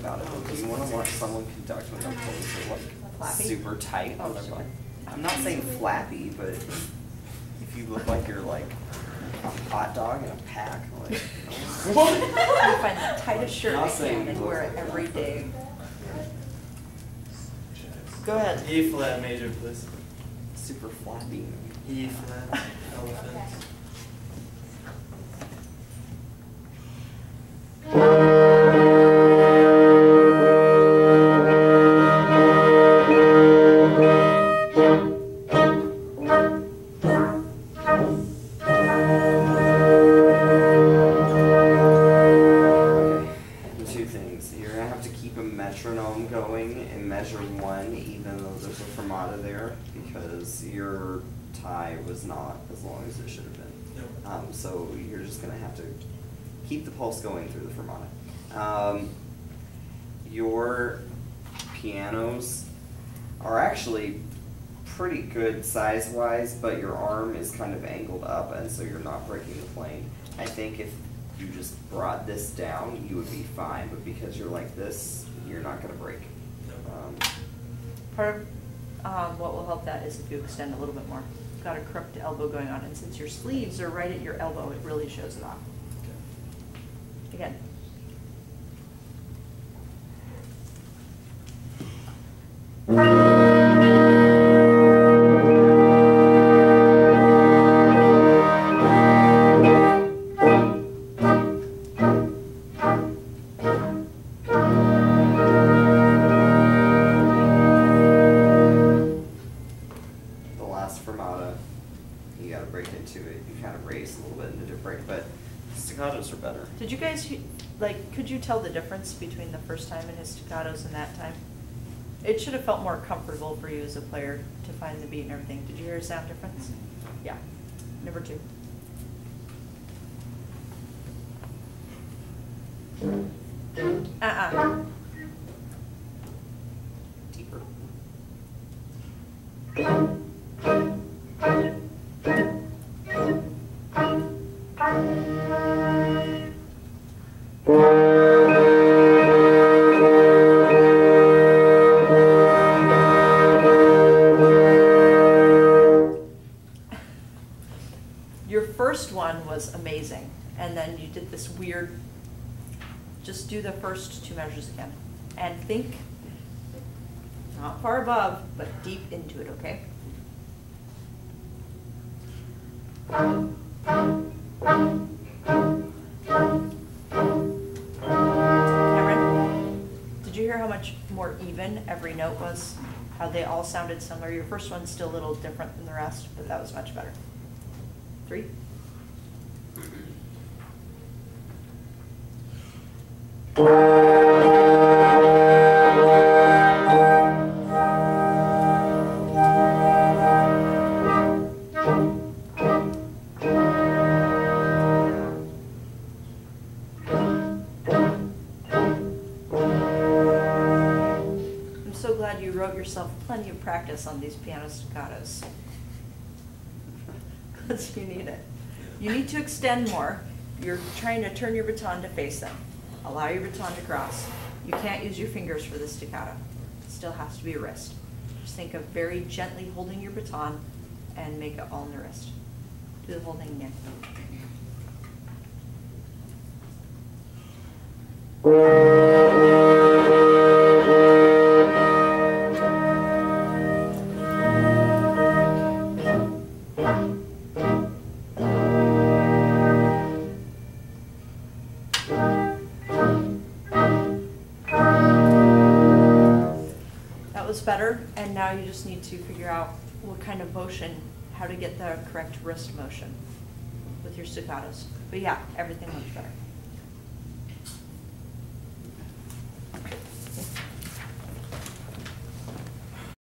about it. Do you want to watch someone conduct when their pulls are like Flappy? super tight on their butt? I'm not saying flappy, but if you look like you're like a hot dog in a pack, like. You find the tightest shirt Not I saying can and you wear look it like every that. day. Go ahead. E flat major, please. Super flappy. E flat elephant. Two things. You're gonna have to keep a metronome going in measure 1, even though there's a fermata there, because your tie was not as long as it should have been. Nope. So you're just gonna have to keep the pulse going through the fermata. Your pianos are actually pretty good size-wise, but your arm is kind of angled up, and so you're not breaking the plane. I think if you just brought this down, you would be fine, but because you're like this, you're not going to break. Part of what will help that is if you extend a little bit more. You've got a crooked elbow going on, and since your sleeves are right at your elbow, it really shows it off. Again. The last fermata, you got to break into it. You kind of race a little bit into the break, but staccatos are better. Did you guys, could you tell the difference between the first time and his staccatos and that time? It should have felt more comfortable for you as a player to find the beat and everything. Did you hear a sound difference? Yeah. Number 2. Deeper. Your first one was amazing, and then you did this weird, just do the first 2 measures again. And think, not far above, but deep into it, okay? Cameron, did you hear how much more even every note was? How they all sounded similar? Your first one's still a little different than the rest, but that was much better. 3. I'm so glad you wrote yourself plenty of practice on these piano staccatos. Because you need it. You need to extend more. You're trying to turn your baton to face them. Allow your baton to cross. You can't use your fingers for the staccato. It still has to be a wrist. Just think of very gently holding your baton and make it all in the wrist. Do the whole thing again. Better, and now you just need to figure out what kind of motion, how to get the correct wrist motion with your staccatos. But yeah, everything looks better.